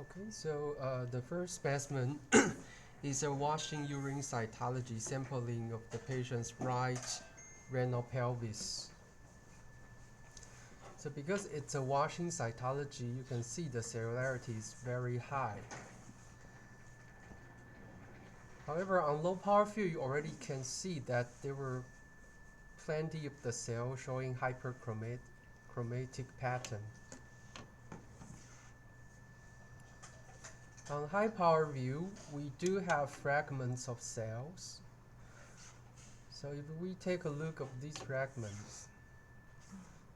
Okay, so the first specimen is a washing urine cytology sampling of the patient's right renal pelvis. So because it's a washing cytology, you can see the cellularity is very high. However, on low power view, you already can see that there were plenty of the cell showing hyperchromatic pattern. On high power view, we do have fragments of cells. So if we take a look at these fragments,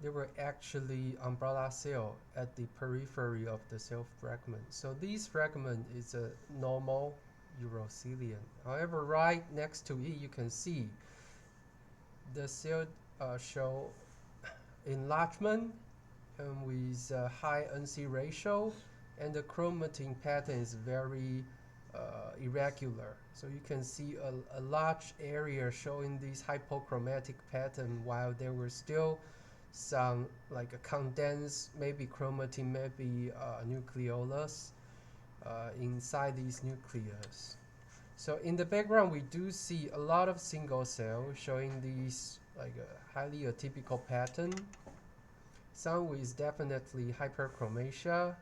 there were actually umbrella cell at the periphery of the cell fragment. So this fragment is a normal urothelium. However, right next to it, you can see the cell show enlargement and with a high NC ratio, and the chromatin pattern is very irregular. So you can see a large area showing this hypochromatic pattern while there were still some like a condensed, maybe chromatin, maybe nucleolus inside these nucleus. So in the background, we do see a lot of single cell showing these like a highly atypical pattern. Some with definitely hyperchromasia,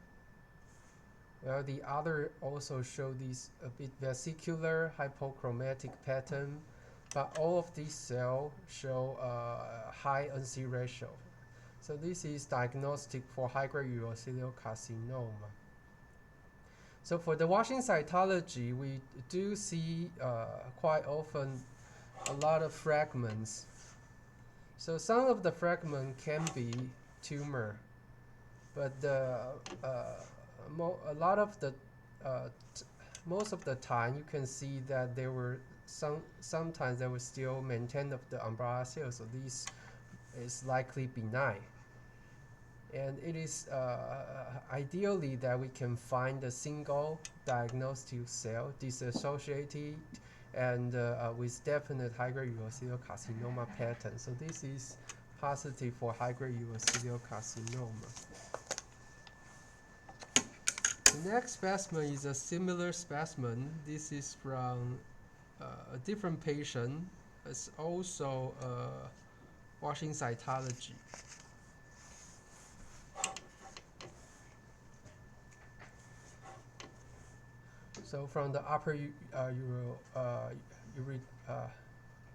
while the other also show this a bit vesicular hypochromatic pattern, but all of these cells show high NC ratio. So this is diagnostic for high-grade urothelial carcinoma. So for the washing cytology, we do see quite often a lot of fragments. So some of the fragment can be tumor, but a lot of the most of the time you can see that there were sometimes there was still maintained of the umbrella cell, so this is likely benign. And it is ideally that we can find a single diagnostic cell disassociated and with definite high-grade urothelial carcinoma pattern. So this is positive for high-grade urothelial carcinoma. The next specimen is a similar specimen. This is from a different patient. It's also washing cytology. So from the upper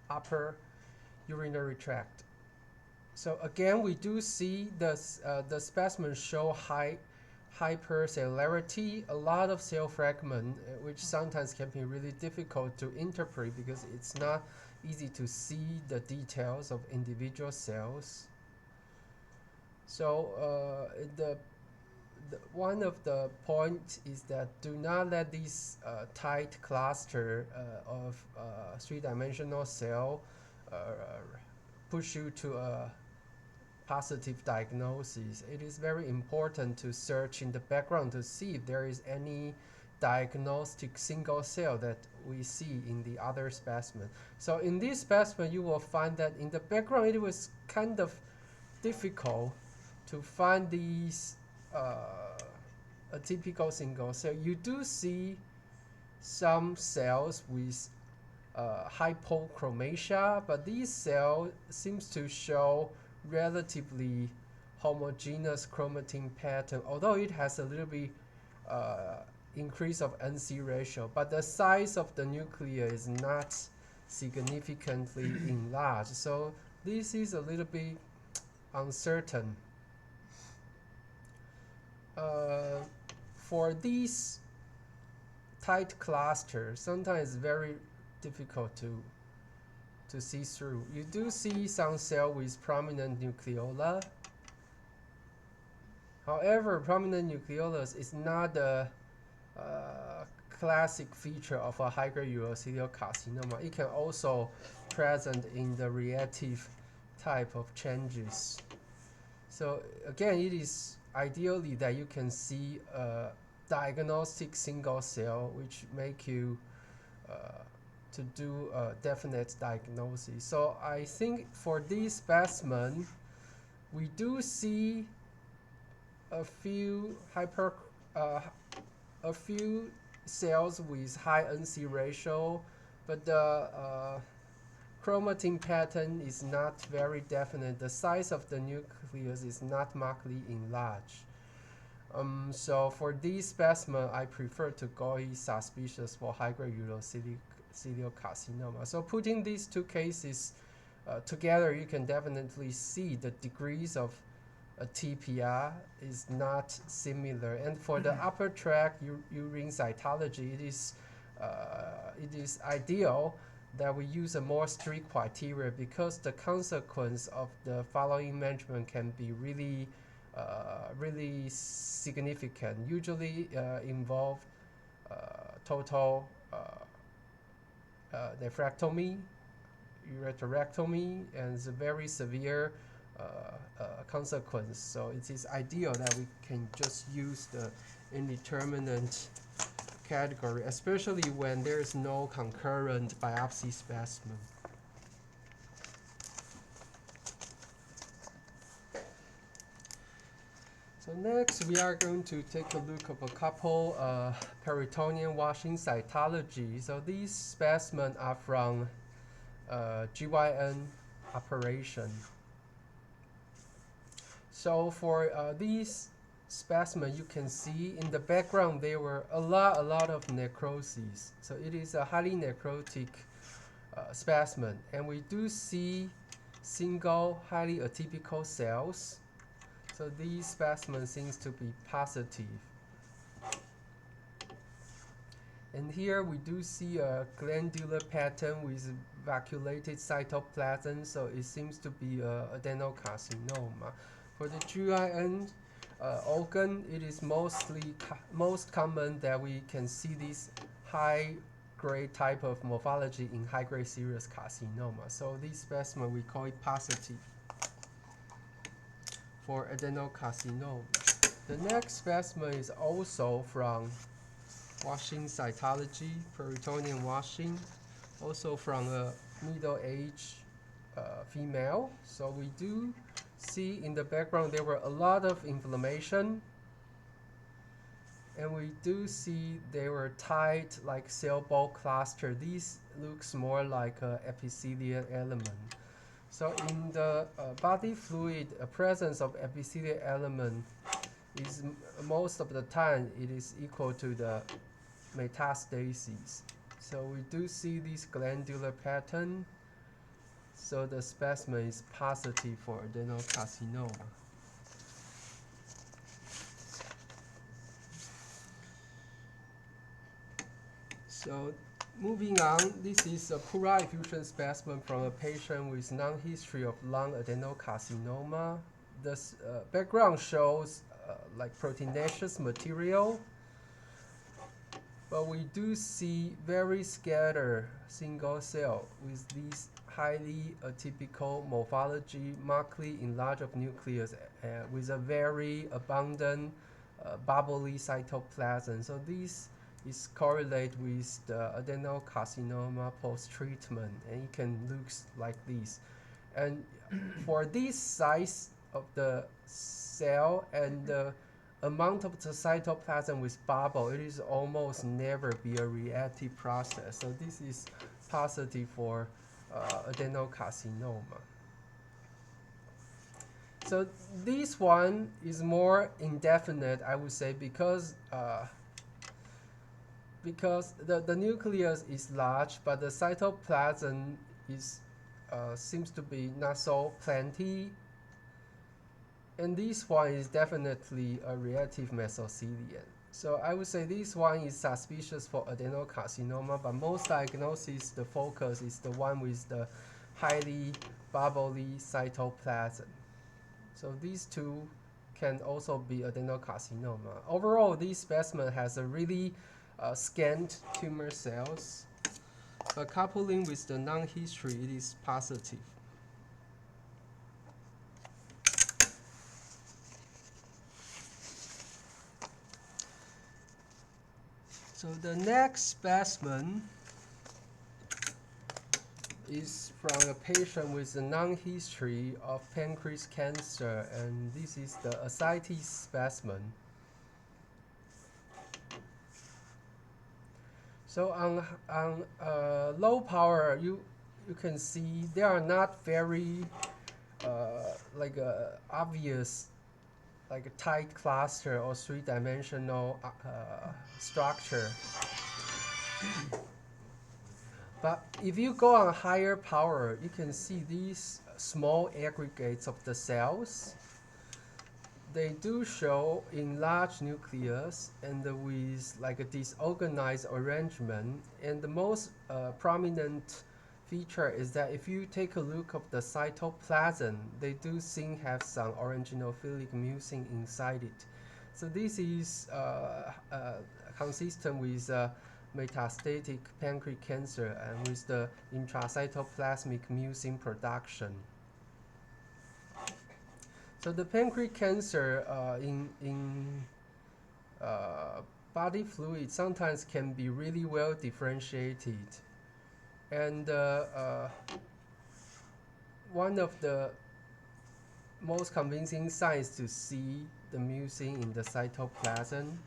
upper urinary tract. So again, we do see the specimen show high hypercellularity, a lot of cell fragment, which sometimes can be really difficult to interpret because it's not easy to see the details of individual cells. So one of the points is that do not let this tight cluster of three-dimensional cell push you to a positive diagnosis. It is very important to search in the background to see if there is any diagnostic single cell that we see in the other specimen. So in this specimen, you will find that in the background, it was kind of difficult to find these atypical single cell. You do see some cells with hypochromasia, but these cells seems to show relatively homogeneous chromatin pattern, although it has a little bit increase of NC ratio, but the size of the nucleus is not significantly enlarged. So this is a little bit uncertain. For these tight clusters, sometimes it's very difficult to see through. You do see some cell with prominent nucleola. However, prominent nucleolus is not a classic feature of a high-grade urothelial carcinoma. It can also present in the reactive type of changes. So again, it is ideally that you can see a diagnostic single cell which make you to do a definite diagnosis. So I think for this specimen, we do see a few a few cells with high NC ratio, but the chromatin pattern is not very definite. The size of the nucleus is not markedly enlarged. So for these specimens, I prefer to go suspicious for high-grade urothelial carcinoma. So putting these two cases together, you can definitely see the degrees of TPR is not similar. And for the upper tract urine cytology, it is ideal that we use a more strict criteria because the consequence of the following management can be really significant. Usually involve total nephrectomy, ureterectomy, and the very severe consequence. So it is ideal that we can just use the indeterminate category, especially when there is no concurrent biopsy specimen. So next, we are going to take a look at a couple peritoneal washing cytology. So these specimens are from GYN operation. So for these specimens, you can see in the background there were a lot of necrosis. So it is a highly necrotic specimen, and we do see single highly atypical cells. So these specimens seems to be positive. And here we do see a glandular pattern with vacuolated cytoplasm, so it seems to be adenocarcinoma. For the GYN organ, it is most common that we can see this high-grade type of morphology in high-grade serous carcinoma. So this specimen we call it positive for adenocarcinoma. The next specimen is also from washing cytology, peritoneal washing, also from a middle-aged female. So we do see in the background there were a lot of inflammation, and we do see they were tight like cell ball cluster. These looks more like an epithelial element. So in the body fluid, a presence of epithelial element is most of the time it is equal to the metastasis. So we do see this glandular pattern. So the specimen is positive for adenocarcinoma. So moving on, this is a pleural effusion specimen from a patient with non-history of lung adenocarcinoma. The background shows like proteinaceous material, but we do see very scattered single cell with these highly atypical morphology, markedly enlarged of nucleus with a very abundant bubbly cytoplasm. So this is correlate with the adenocarcinoma post-treatment, and it can look like this. And for this size of the cell and the amount of the cytoplasm with bubble, it is almost never be a reactive process. So this is positive for adenocarcinoma. So this one is more indefinite, I would say, because the nucleus is large, but the cytoplasm is seems to be not so plenty. And this one is definitely a reactive mesothelium. So I would say this one is suspicious for adenocarcinoma, but most diagnosis, the focus is the one with the highly bubbly cytoplasm. So these two can also be adenocarcinoma. Overall, this specimen has a really scant tumor cells, but coupling with the non-history, it is positive. So the next specimen is from a patient with a non-history of pancreas cancer, and this is the ascites specimen. So on low power, you can see they are not very like a obvious like a tight cluster or three-dimensional structure. But if you go on higher power, you can see these small aggregates of the cells. They do show in large nucleus and with like a disorganized arrangement. And the most prominent feature is that if you take a look of the cytoplasm, they do seem have some oranginophilic mucin inside it. So this is consistent with metastatic pancreatic cancer and with the intracytoplasmic mucin production. So the pancreatic cancer in body fluid sometimes can be really well differentiated, and one of the most convincing signs to see the mucin in the cytoplasm.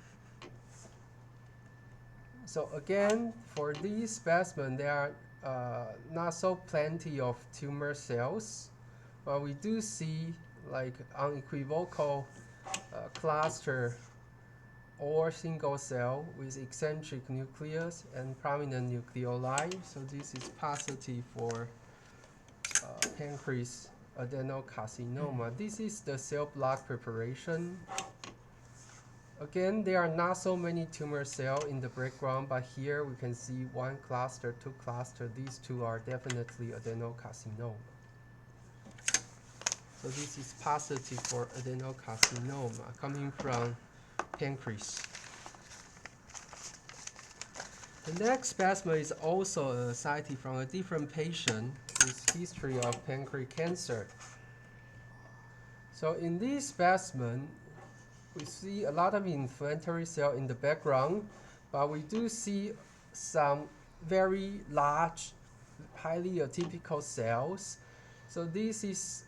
So again, for these specimens, there are not so plenty of tumor cells, but we do see like unequivocal cluster or single cell with eccentric nucleus and prominent nucleoli. So this is positive for pancreas adenocarcinoma. This is the cell block preparation. Again, there are not so many tumor cells in the background, but here we can see one cluster, two clusters. These two are definitely adenocarcinoma. So this is positive for adenocarcinoma coming from pancreas. The next specimen is also a cited from a different patient with history of pancreatic cancer. So in this specimen, we see a lot of inflammatory cell in the background, but we do see some very large, highly atypical cells. So this is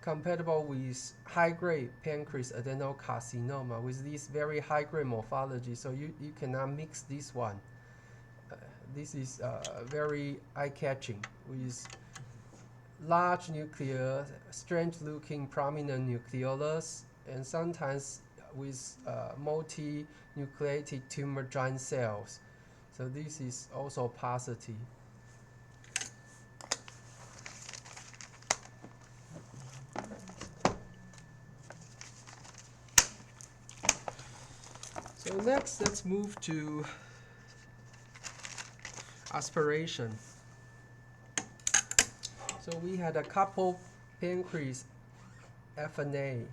compatible with high-grade pancreas adenocarcinoma with this very high-grade morphology. So you cannot mix this one. This is very eye-catching with large nucleus, strange-looking prominent nucleolus, and sometimes with multi-nucleated tumor giant cells. So this is also positive. So next, let's move to aspiration. So we had a couple pancreas FNA.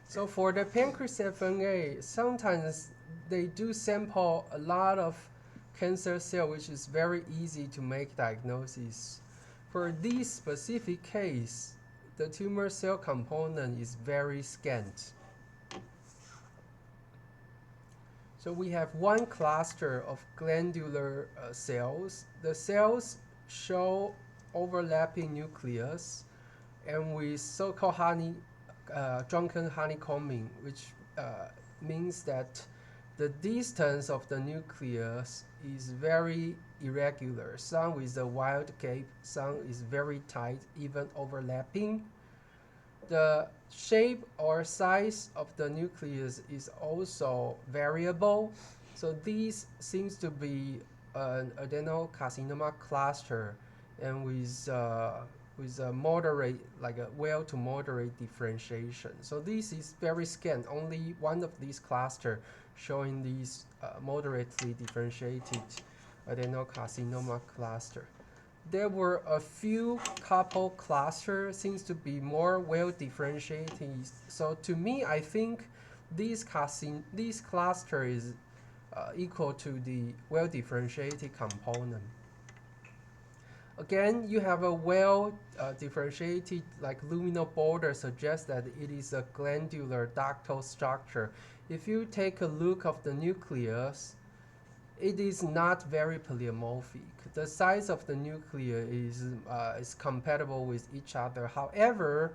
So for the pancreas FNA, sometimes they do sample a lot of cancer cell, which is very easy to make diagnosis. For this specific case, the tumor cell component is very scant. So we have one cluster of glandular cells. The cells show overlapping nucleus and with so-called drunken honeycombing, which means that the distance of the nucleus is very irregular. Some with a wide gap, some is very tight, even overlapping. The shape or size of the nucleus is also variable. So this seems to be an adenocarcinoma cluster and with a moderate, like a well to moderate differentiation. So this is very scant. Only one of these clusters showing these moderately differentiated adenocarcinoma cluster. There were a few couple clusters seems to be more well differentiated. So to me, I think this cluster is equal to the well differentiated component. Again, you have a well differentiated like luminal border suggests that it is a glandular ductal structure. If you take a look of the nucleus, it is not very polymorphic. The size of the nucleus is compatible with each other. However,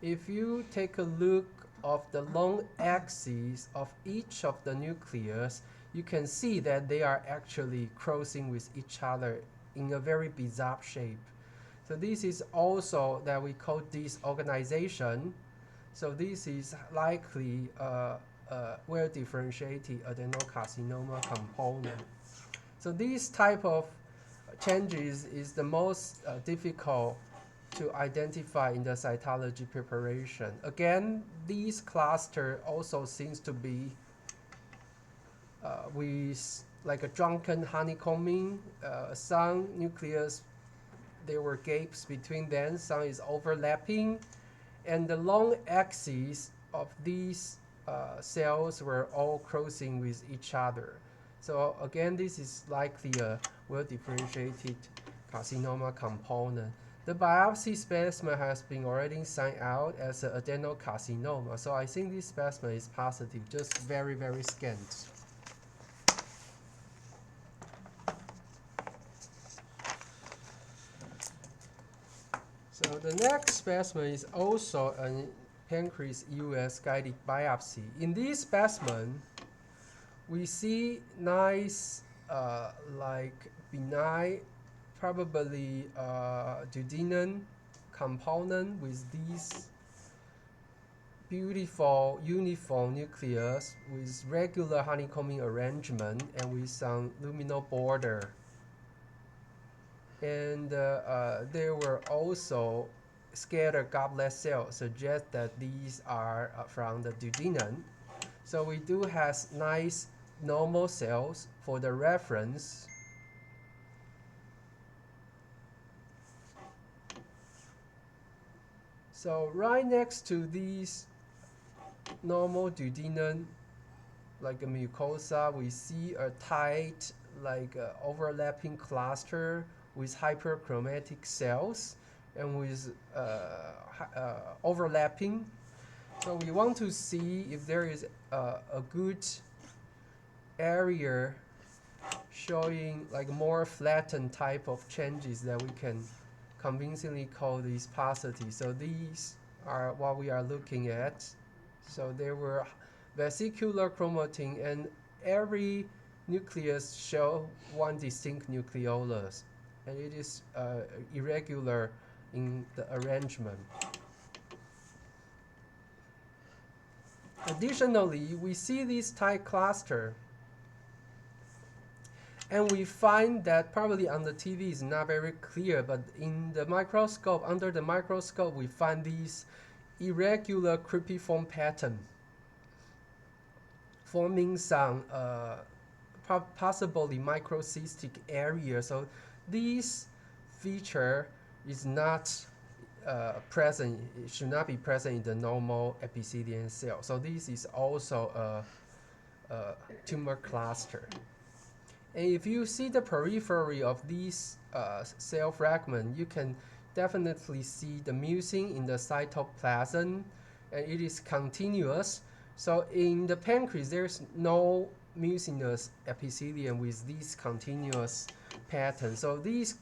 if you take a look of the long axis of each of the nucleus, you can see that they are actually crossing with each other in a very bizarre shape. So this is also that we call disorganization. So this is likely a well-differentiated adenocarcinoma component. So this type of changes is the most difficult to identify in the cytology preparation. Again, this cluster also seems to be with like a drunken honeycombing. Some nucleus, there were gaps between them, some is overlapping, and the long axes of these cells were all crossing with each other. So again, this is likely a well-differentiated carcinoma component. The biopsy specimen has been already signed out as an adenocarcinoma, so I think this specimen is positive, just very, very scant. So the next specimen is also a pancreas US guided biopsy. In this specimen, we see nice, like benign, probably duodenum component with these beautiful uniform nucleus with regular honeycombing arrangement and with some luminal border. And there were also scattered goblet cells, suggest that these are from the duodenum. So we do have nice normal cells for the reference. So right next to these normal duodenum, like a mucosa, we see a tight, like overlapping cluster with hyperchromatic cells and with overlapping. So we want to see if there is a good area showing like more flattened type of changes that we can convincingly call these positive. So these are what we are looking at. So there were vesicular chromatin, and every nucleus show one distinct nucleolus, and it is irregular in the arrangement. Additionally, we see this tight cluster, and we find that probably on the TV is not very clear, but in the microscope, under the microscope, we find these irregular cripiform pattern forming some possibly microcystic area. So this feature is not present, it should not be present in the normal epithelial cell. So this is also a tumor cluster. And if you see the periphery of these cell fragment, you can definitely see the mucin in the cytoplasm, and it is continuous. So in the pancreas, there's no mucinous epithelium with these continuous patterns. So this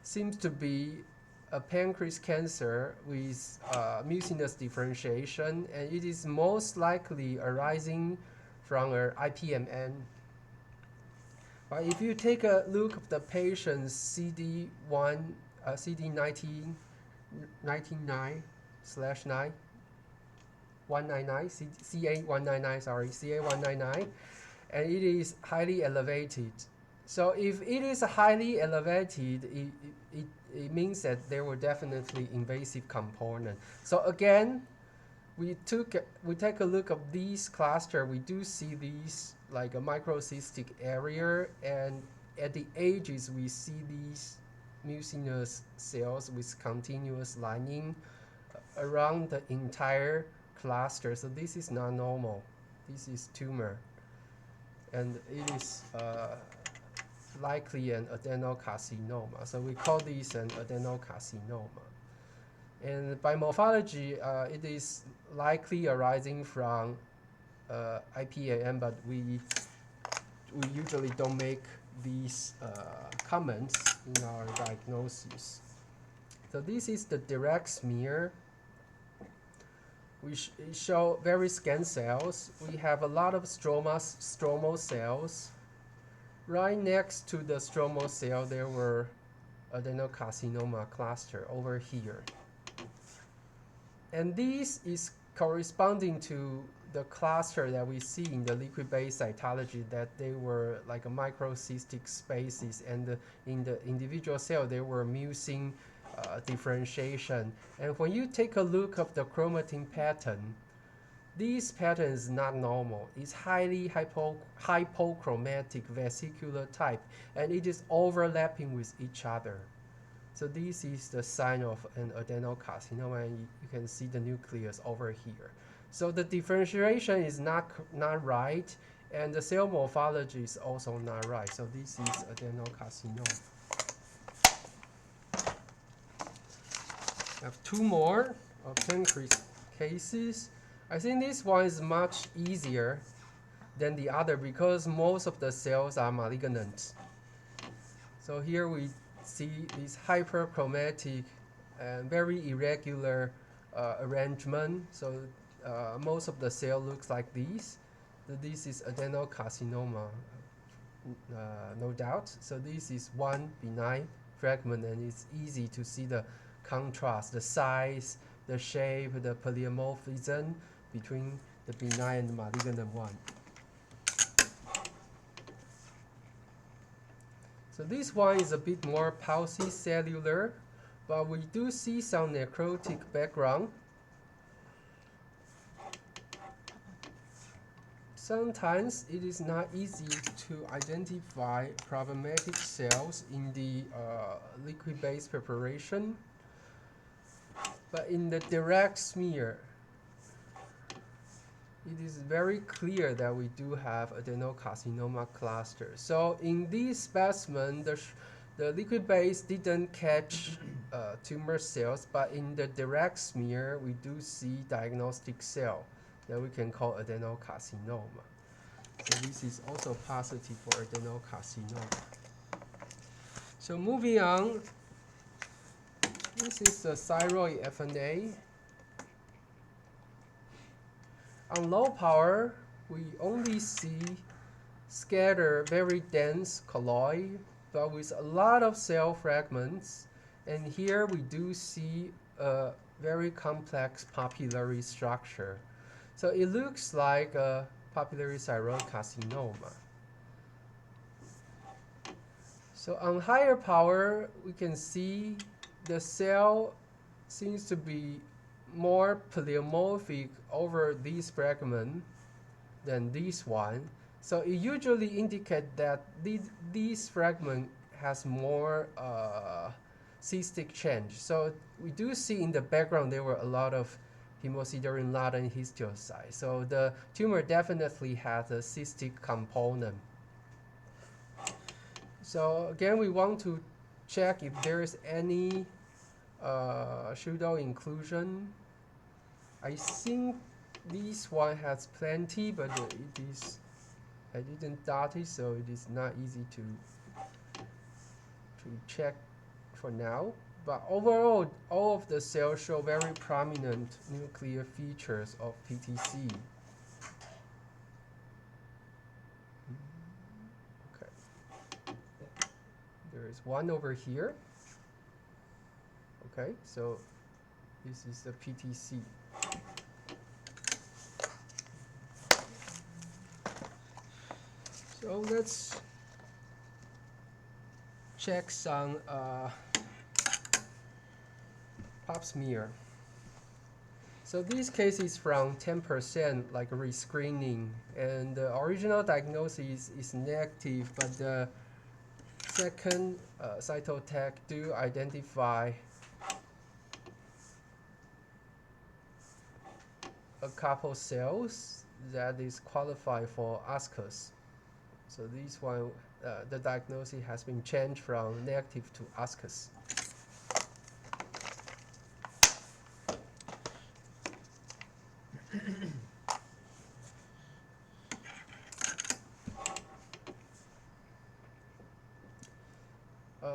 seems to be a pancreas cancer with mucinous differentiation, and it is most likely arising from an IPMN. But if you take a look at the patient's CD1, CD99/9, CA199, sorry, CA199, and it is highly elevated. So if it is highly elevated, it means that there were definitely invasive component. So again, we take a look at these cluster. We do see these like a microcystic area, and at the edges we see these mucinous cells with continuous lining around the entire cluster. So this is not normal. This is tumor, and it is likely an adenocarcinoma. So we call this an adenocarcinoma. And by morphology, it is likely arising from IPAM, but we usually don't make these comments in our diagnosis. So this is the direct smear. We show very scant cells. We have a lot of stromal cells. right next to the stromal cell, there were adenocarcinoma cluster over here. And this is corresponding to the cluster that we see in the liquid-based cytology, that they were like a microcystic spaces, and in the individual cell, they were mucin differentiation. And when you take a look of the chromatin pattern, this pattern is not normal. It's highly hypochromatic vesicular type, and it is overlapping with each other. So this is the sign of an adenocarcinoma, and you can see the nucleus over here. So the differentiation is not right, and the cell morphology is also not right. So this is adenocarcinoma. I have two more of pancreas cases. I think this one is much easier than the other because most of the cells are malignant. So here we see this hyperchromatic and very irregular arrangement. So most of the cell looks like this. This is adenocarcinoma, no doubt. So this is one benign fragment, and it's easy to see the contrast, the size, the shape, the polymorphism between the benign and the malignant one. So this one is a bit more paucicellular, but we do see some necrotic background. Sometimes it is not easy to identify problematic cells in the liquid-based preparation, but in the direct smear, it is very clear that we do have adenocarcinoma cluster. So in this specimen, the liquid base didn't catch tumor cells, but in the direct smear, we do see diagnostic cell that we can call adenocarcinoma. So this is also positive for adenocarcinoma. So moving on, this is the thyroid FNA. On low power, we only see scattered, very dense colloid, but with a lot of cell fragments. And here we do see a very complex papillary structure. So it looks like a papillary thyroid carcinoma. So on higher power, we can see the cell seems to be more polymorphic over this fragment than this one. So it usually indicates that this fragment has more cystic change. So we do see in the background there were a lot of hemosiderin laden histiocytes. So the tumor definitely has a cystic component. So again, we want to check if there is any pseudo inclusion. I think this one has plenty, but it is, I didn't dot it, so it is not easy to check for now. But overall, all of the cells show very prominent nuclear features of PTC. Okay. There is one over here. Okay, so this is the PTC. So let's check some pap smear. So this case is from 10% like rescreening, and the original diagnosis is negative, but the second cytotech do identify a couple cells that is qualified for ASCUS. So this one, the diagnosis has been changed from negative to ASCUS.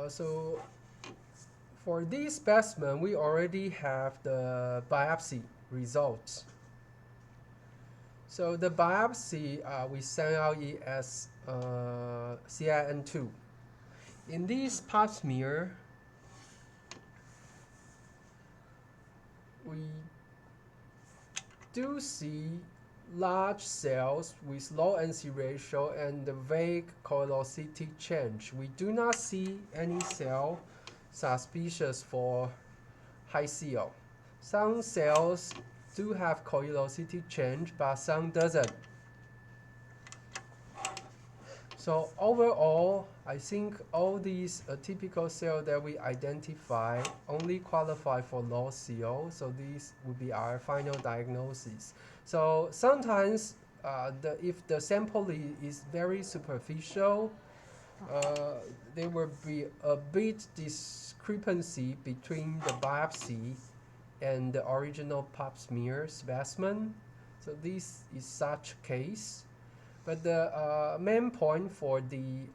So for this specimen, we already have the biopsy results. So the biopsy, we send out it as CIN2. In this pap smear, we do see large cells with low NC ratio and vague colorosity change. We do not see any cell suspicious for high CO. Some cells do have colorosity change, but some doesn't. So overall, I think all these atypical cells that we identify only qualify for low CO. So these would be our final diagnosis. So sometimes if the sample is very superficial, there will be a bit discrepancy between the biopsy and the original pap smear specimen. So this is such case. But the main point for the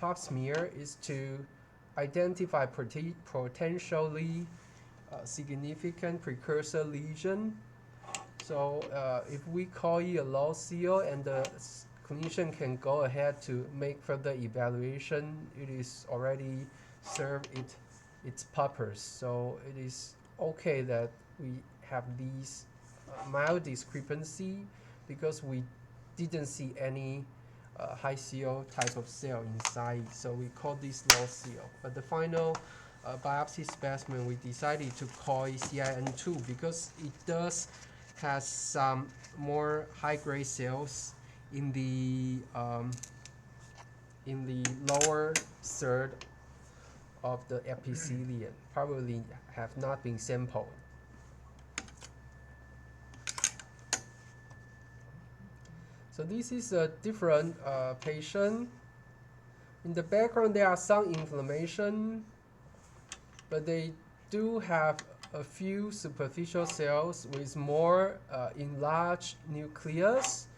pap smear is to identify potentially significant precursor lesion. So if we call it a low CO and the clinician can go ahead to make further evaluation, it is already served its purpose. So it is okay that we have these mild discrepancy because we didn't see any high CO type of cell inside, so we call this low CO. But the final biopsy specimen, we decided to call it CIN2 because it does has some more high-grade cells in the lower third of the epithelium, probably have not been sampled. So this is a different patient. In the background, there are some inflammation, but they do have a few superficial cells with more enlarged nucleus,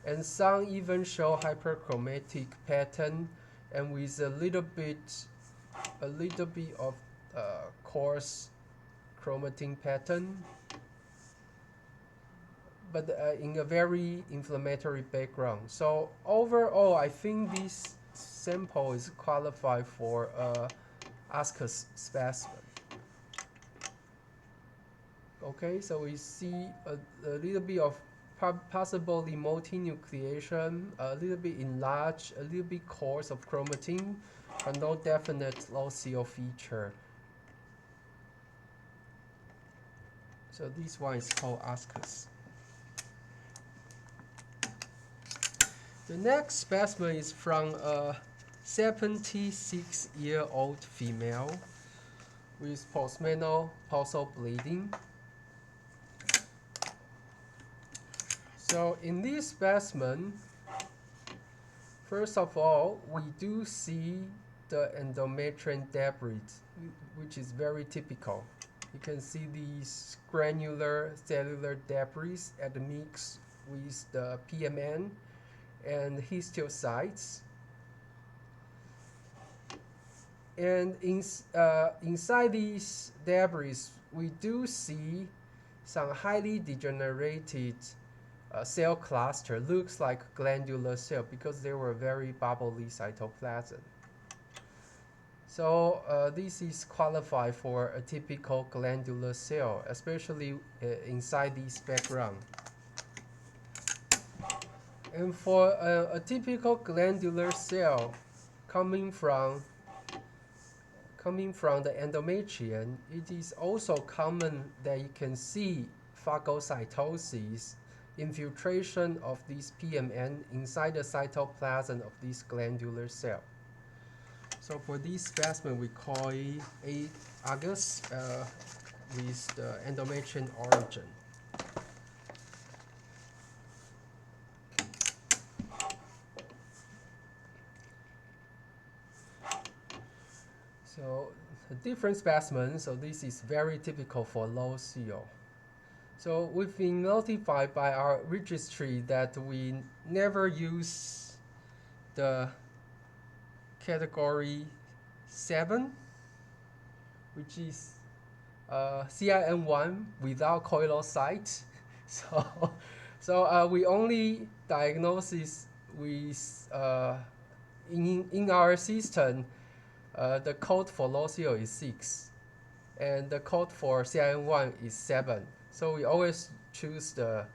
and some even show hyperchromatic pattern and with a little bit of coarse chromatin pattern, but in a very inflammatory background. So overall, I think this sample is qualified for Ascus specimen. Okay, so we see a little bit of possibly multinucleation, a little bit enlarged, a little bit coarse of chromatin, but no definite low CO feature. So this one is called Ascus. The next specimen is from a 76-year-old female with postmenopausal bleeding. So in this specimen, first of all, we do see the endometrial debris, which is very typical. You can see these granular cellular debris at the mix with the PMN and histiocytes. And inside these debris, we do see some highly degenerated cell cluster. Looks like glandular cell because they were very bubbly cytoplasm. So this is qualified for a typical glandular cell, especially inside this background. And for a typical glandular cell coming from the endometrium, it is also common that you can see phagocytosis, infiltration of this PMN inside the cytoplasm of this glandular cell. So for this specimen, we call it Ascus with the endometrial origin. So a different specimen, so this is very typical for low CO. So we've been notified by our registry that we never use the category 7, which is CIN1 without colloid site. So we only diagnose in our system, the code for LoCO is 6, and the code for CIN1 is 7. So we always choose the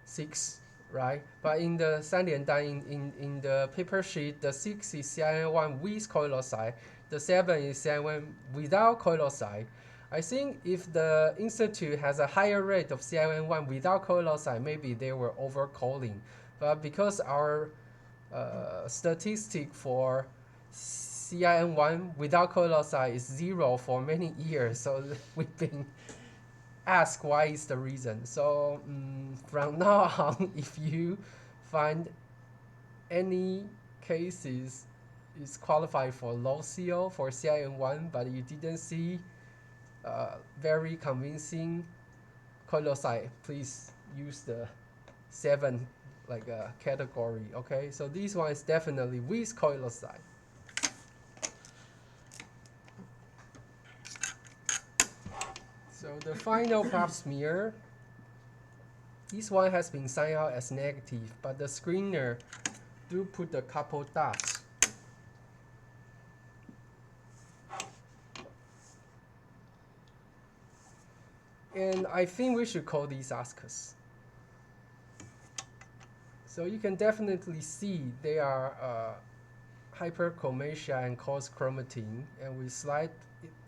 6, right? But in the 3联单 in the paper sheet, the 6 is CIN1 with collocyte, the 7 is CIN1 without collocyte. I think if the institute has a higher rate of CIN1 without collocyte, maybe they were overcalling. But because our statistic for CIN1 without collocyte is 0 for many years, so we've been asked why is the reason. So from now on, if you find any cases is qualified for LoCO for CIN1, but you didn't see very convincing collocyte, please use the 7 like a category. Okay, so this one is definitely with collocyte. So the final pap smear, this one has been signed out as negative, but the screener do put a couple dots. And I think we should call these ascus. So you can definitely see they are hyperchromasia and coarse chromatin, and with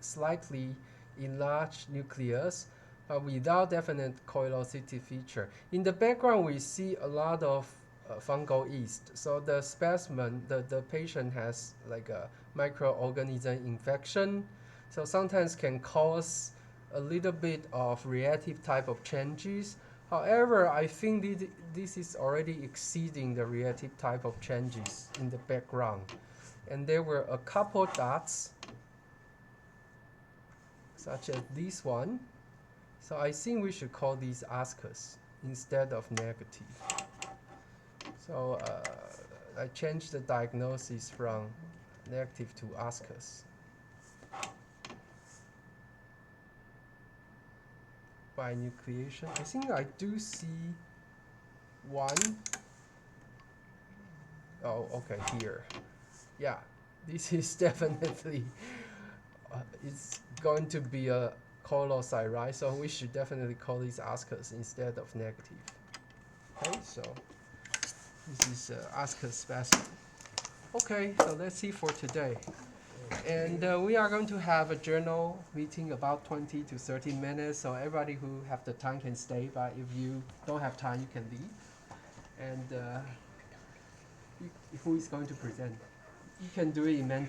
slightly enlarged nucleus, but without definite collocytic feature. In the background, we see a lot of fungal yeast. So the specimen, the patient has like a microorganism infection. So sometimes can cause a little bit of reactive type of changes. However, I think this is already exceeding the reactive type of changes in the background. And there were a couple dots, such as this one. So I think we should call these ascus instead of negative. So I changed the diagnosis from negative to ascus. By nucleation, I think I do see one. Oh, okay, here. Yeah, this is definitely, it's going to be a collocyte, right? So we should definitely call these ascus instead of negative. Okay, so this is ascus specimen. Okay, so let's see for today. And we are going to have a journal meeting about 20 to 30 minutes, so everybody who have the time can stay, but if you don't have time, you can leave. And who is going to present? You can do it in Mandarin.